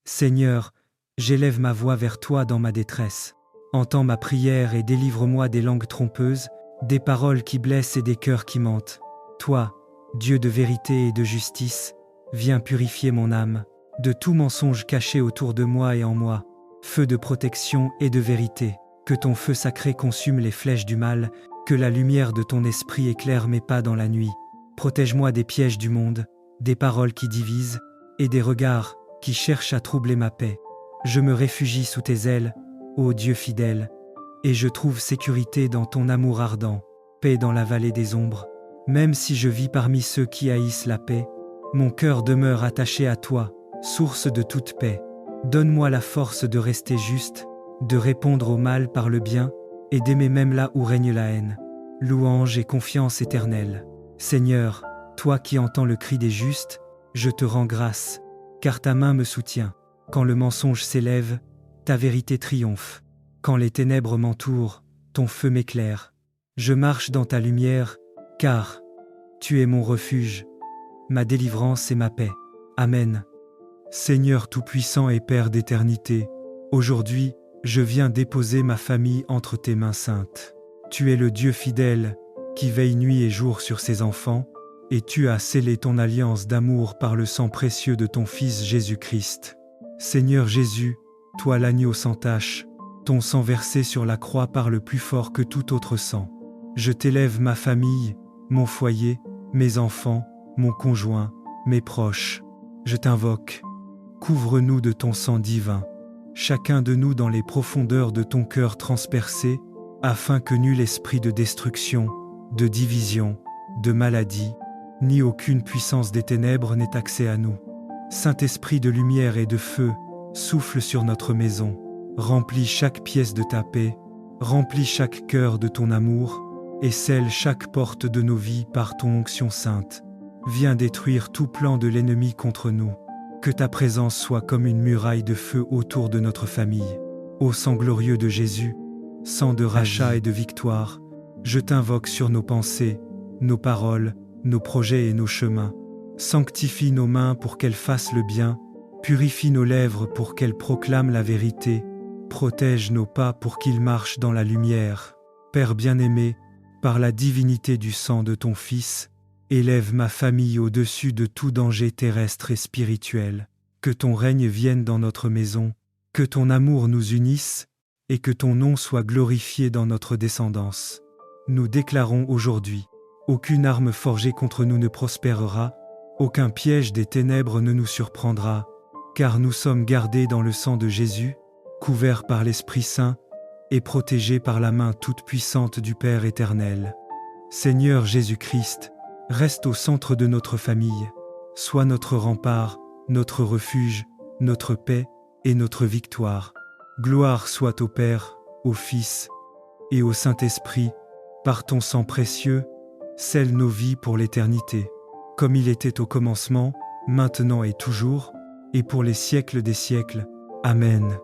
Seigneur, j'élève ma voix vers toi dans ma détresse. Entends ma prière et délivre-moi des langues trompeuses, des paroles qui blessent et des cœurs qui mentent. Toi, Dieu de vérité et de justice, viens purifier mon âme, de tout mensonge caché autour de moi et en moi. Feu de protection et de vérité, que ton feu sacré consume les flèches du mal, que la lumière de ton esprit éclaire mes pas dans la nuit. Protège-moi des pièges du monde, des paroles qui divisent, et des regards qui cherchent à troubler ma paix. Je me réfugie sous tes ailes, ô Dieu fidèle, et je trouve sécurité dans ton amour ardent, paix dans la vallée des ombres. Même si je vis parmi ceux qui haïssent la paix, mon cœur demeure attaché à toi, source de toute paix. Donne-moi la force de rester juste, de répondre au mal par le bien, et d'aimer même là où règne la haine. Louange et confiance éternelle. Seigneur, toi qui entends le cri des justes, je te rends grâce, car ta main me soutient. Quand le mensonge s'élève, ta vérité triomphe. Quand les ténèbres m'entourent, ton feu m'éclaire. Je marche dans ta lumière, car tu es mon refuge, ma délivrance et ma paix. Amen. Seigneur Tout-Puissant et Père d'éternité, aujourd'hui, je viens déposer ma famille entre tes mains saintes. Tu es le Dieu fidèle, qui veille nuit et jour sur ses enfants, et tu as scellé ton alliance d'amour par le sang précieux de ton Fils Jésus-Christ. Seigneur Jésus, toi l'agneau sans tache, ton sang versé sur la croix parle plus fort que tout autre sang. Je t'élève ma famille, mon foyer, mes enfants, mon conjoint, mes proches. Je t'invoque. Couvre-nous de ton sang divin, chacun de nous dans les profondeurs de ton cœur transpercé, afin que nul esprit de destruction, de division, de maladie, ni aucune puissance des ténèbres n'ait accès à nous. Saint-Esprit de lumière et de feu, souffle sur notre maison, remplis chaque pièce de ta paix, remplis chaque cœur de ton amour, et scelle chaque porte de nos vies par ton onction sainte. Viens détruire tout plan de l'ennemi contre nous. Que ta présence soit comme une muraille de feu autour de notre famille. Ô sang glorieux de Jésus, sang de rachat et de victoire, je t'invoque sur nos pensées, nos paroles, nos projets et nos chemins. Sanctifie nos mains pour qu'elles fassent le bien, purifie nos lèvres pour qu'elles proclament la vérité, protège nos pas pour qu'ils marchent dans la lumière. Père bien-aimé, par la divinité du sang de ton Fils, élève ma famille au-dessus de tout danger terrestre et spirituel. Que ton règne vienne dans notre maison, que ton amour nous unisse, et que ton nom soit glorifié dans notre descendance. Nous déclarons aujourd'hui, aucune arme forgée contre nous ne prospérera, aucun piège des ténèbres ne nous surprendra, car nous sommes gardés dans le sang de Jésus, couverts par l'Esprit Saint, et protégés par la main toute puissante du Père éternel. Seigneur Jésus-Christ, reste au centre de notre famille, sois notre rempart, notre refuge, notre paix et notre victoire. Gloire soit au Père, au Fils et au Saint-Esprit, par ton sang précieux, scelle nos vies pour l'éternité, comme il était au commencement, maintenant et toujours, et pour les siècles des siècles. Amen.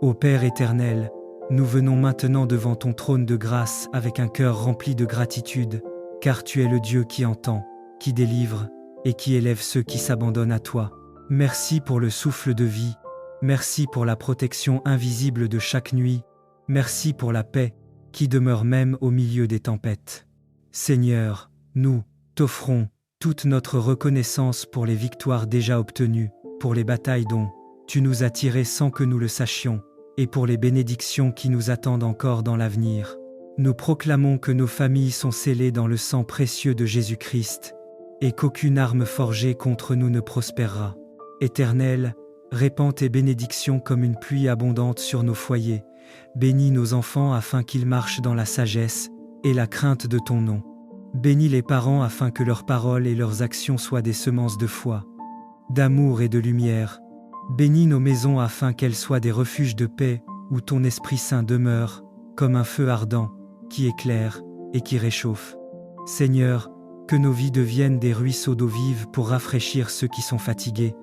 Ô Père éternel, nous venons maintenant devant ton trône de grâce avec un cœur rempli de gratitude, car tu es le Dieu qui entend, qui délivre, et qui élève ceux qui s'abandonnent à toi. Merci pour le souffle de vie, merci pour la protection invisible de chaque nuit, merci pour la paix qui demeure même au milieu des tempêtes. Seigneur, nous t'offrons toute notre reconnaissance pour les victoires déjà obtenues, pour les batailles dont tu nous as tirés sans que nous le sachions, et pour les bénédictions qui nous attendent encore dans l'avenir. Nous proclamons que nos familles sont scellées dans le sang précieux de Jésus-Christ, et qu'aucune arme forgée contre nous ne prospérera. Éternel, répands tes bénédictions comme une pluie abondante sur nos foyers, bénis nos enfants afin qu'ils marchent dans la sagesse et la crainte de ton nom. Bénis les parents afin que leurs paroles et leurs actions soient des semences de foi, d'amour et de lumière. Bénis nos maisons afin qu'elles soient des refuges de paix où ton Esprit Saint demeure, comme un feu ardent, qui éclaire et qui réchauffe. Seigneur, que nos vies deviennent des ruisseaux d'eau vive pour rafraîchir ceux qui sont fatigués,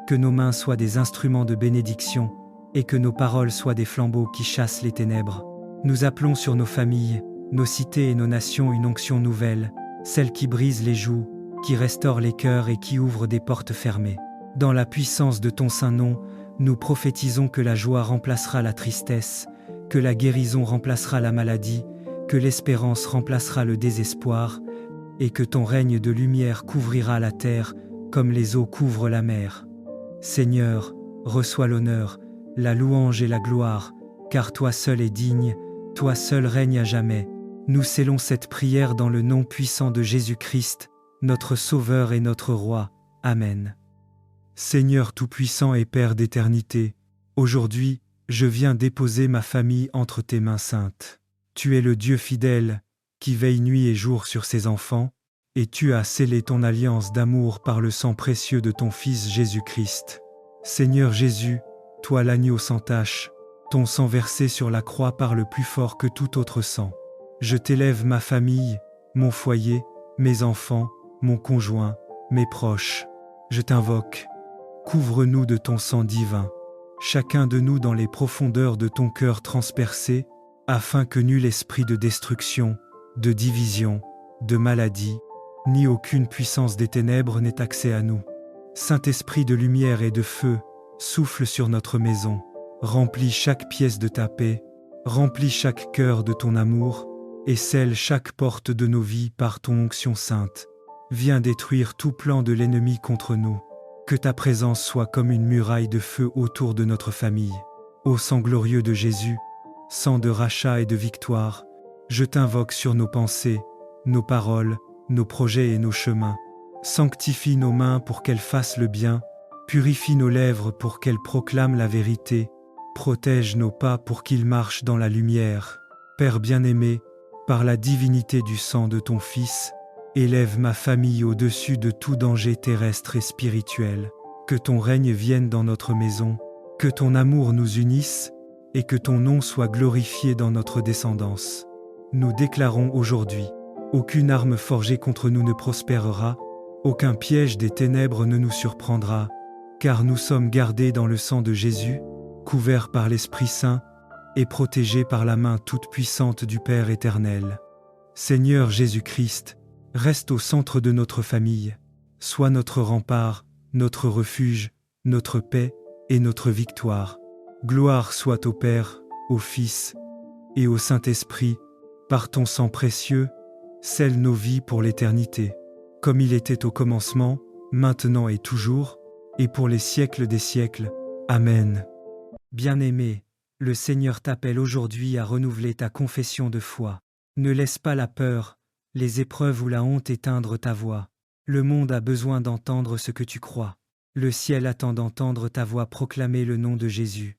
que nos mains soient des instruments de bénédiction, et que nos paroles soient des flambeaux qui chassent les ténèbres. Nous appelons sur nos familles, nos cités et nos nations une onction nouvelle, celle qui brise les joues, qui restaure les cœurs et qui ouvre des portes fermées. Dans la puissance de ton saint nom, nous prophétisons que la joie remplacera la tristesse, que la guérison remplacera la maladie, que l'espérance remplacera le désespoir, et que ton règne de lumière couvrira la terre comme les eaux couvrent la mer. Seigneur, reçois l'honneur, la louange et la gloire, car toi seul es digne, toi seul règnes à jamais. Nous scellons cette prière dans le nom puissant de Jésus-Christ, notre Sauveur et notre Roi. Amen. Seigneur Tout-Puissant et Père d'éternité, aujourd'hui, je viens déposer ma famille entre tes mains saintes. Tu es le Dieu fidèle, qui veille nuit et jour sur ses enfants, et tu as scellé ton alliance d'amour par le sang précieux de ton Fils Jésus-Christ. Seigneur Jésus, toi l'agneau sans tache, ton sang versé sur la croix parle plus fort que tout autre sang. Je t'élève ma famille, mon foyer, mes enfants, mon conjoint, mes proches. Je t'invoque. Couvre-nous de ton sang divin, chacun de nous dans les profondeurs de ton cœur transpercé, afin que nul esprit de destruction, de division, de maladie, ni aucune puissance des ténèbres n'ait accès à nous. Saint-Esprit de lumière et de feu, souffle sur notre maison, remplis chaque pièce de ta paix, remplis chaque cœur de ton amour, et scelle chaque porte de nos vies par ton onction sainte. Viens détruire tout plan de l'ennemi contre nous. Que ta présence soit comme une muraille de feu autour de notre famille. Ô sang glorieux de Jésus, sang de rachat et de victoire, je t'invoque sur nos pensées, nos paroles, nos projets et nos chemins. Sanctifie nos mains pour qu'elles fassent le bien, purifie nos lèvres pour qu'elles proclament la vérité, protège nos pas pour qu'ils marchent dans la lumière. Père bien-aimé, par la divinité du sang de ton Fils, élève ma famille au-dessus de tout danger terrestre et spirituel. Que ton règne vienne dans notre maison, que ton amour nous unisse, et que ton nom soit glorifié dans notre descendance. Nous déclarons aujourd'hui, aucune arme forgée contre nous ne prospérera, aucun piège des ténèbres ne nous surprendra, car nous sommes gardés dans le sang de Jésus, couverts par l'Esprit Saint, et protégés par la main toute puissante du Père éternel. Seigneur Jésus-Christ, reste au centre de notre famille, sois notre rempart, notre refuge, notre paix et notre victoire. Gloire soit au Père, au Fils et au Saint-Esprit, par ton sang précieux, scelle nos vies pour l'éternité, comme il était au commencement, maintenant et toujours, et pour les siècles des siècles. Amen. Bien-aimé, le Seigneur t'appelle aujourd'hui à renouveler ta confession de foi. Ne laisse pas la peur, les épreuves ou la honte éteindre ta voix. Le monde a besoin d'entendre ce que tu crois. Le ciel attend d'entendre ta voix proclamer le nom de Jésus.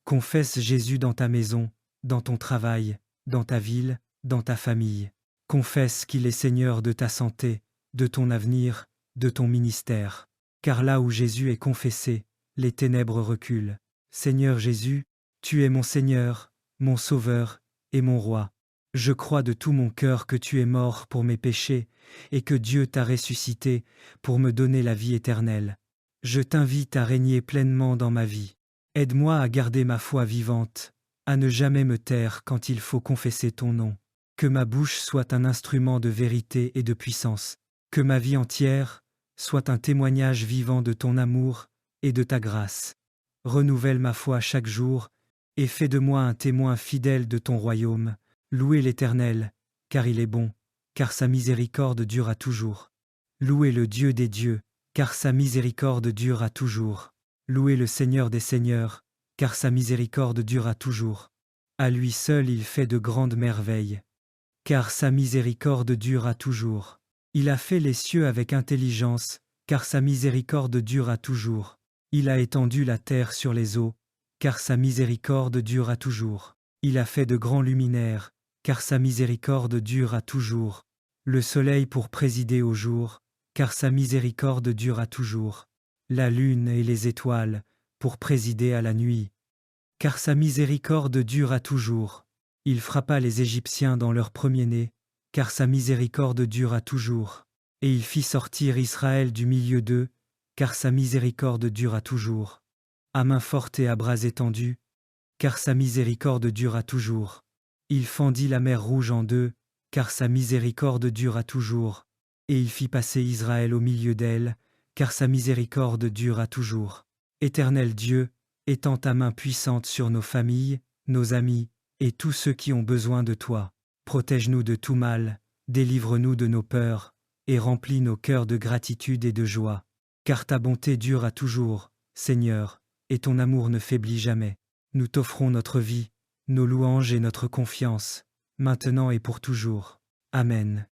Confesse Jésus dans ta maison, dans ton travail, dans ta ville, dans ta famille. Confesse qu'il est Seigneur de ta santé, de ton avenir, de ton ministère. Car là où Jésus est confessé, les ténèbres reculent. Seigneur Jésus, tu es mon Seigneur, mon Sauveur et mon Roi. Je crois de tout mon cœur que tu es mort pour mes péchés et que Dieu t'a ressuscité pour me donner la vie éternelle. Je t'invite à régner pleinement dans ma vie. Aide-moi à garder ma foi vivante, à ne jamais me taire quand il faut confesser ton nom. Que ma bouche soit un instrument de vérité et de puissance. Que ma vie entière soit un témoignage vivant de ton amour et de ta grâce. Renouvelle ma foi chaque jour et fais de moi un témoin fidèle de ton royaume. Louez l'Éternel, car il est bon, car sa miséricorde dure à toujours. Louez le Dieu des dieux, car sa miséricorde dure à toujours. Louez le Seigneur des seigneurs, car sa miséricorde dure à toujours. À lui seul il fait de grandes merveilles, car sa miséricorde dure à toujours. Il a fait les cieux avec intelligence, car sa miséricorde dure à toujours. Il a étendu la terre sur les eaux, car sa miséricorde dure à toujours. Il a fait de grands luminaires, car sa miséricorde dure à toujours. Le soleil pour présider au jour, car sa miséricorde dure à toujours. La lune et les étoiles, pour présider à la nuit, car sa miséricorde dure à toujours. Il frappa les Égyptiens dans leur premier-né, car sa miséricorde dure à toujours. Et il fit sortir Israël du milieu d'eux, car sa miséricorde dure à toujours. À main forte et à bras étendus, car sa miséricorde dure à toujours. Il fendit la mer Rouge en deux, car sa miséricorde dure à toujours. Et il fit passer Israël au milieu d'elle, car sa miséricorde dure à toujours. Éternel Dieu, étends ta main puissante sur nos familles, nos amis, et tous ceux qui ont besoin de toi. Protège-nous de tout mal, délivre-nous de nos peurs, et remplis nos cœurs de gratitude et de joie. Car ta bonté dure à toujours, Seigneur, et ton amour ne faiblit jamais. Nous t'offrons notre vie, nos louanges et notre confiance, maintenant et pour toujours. Amen.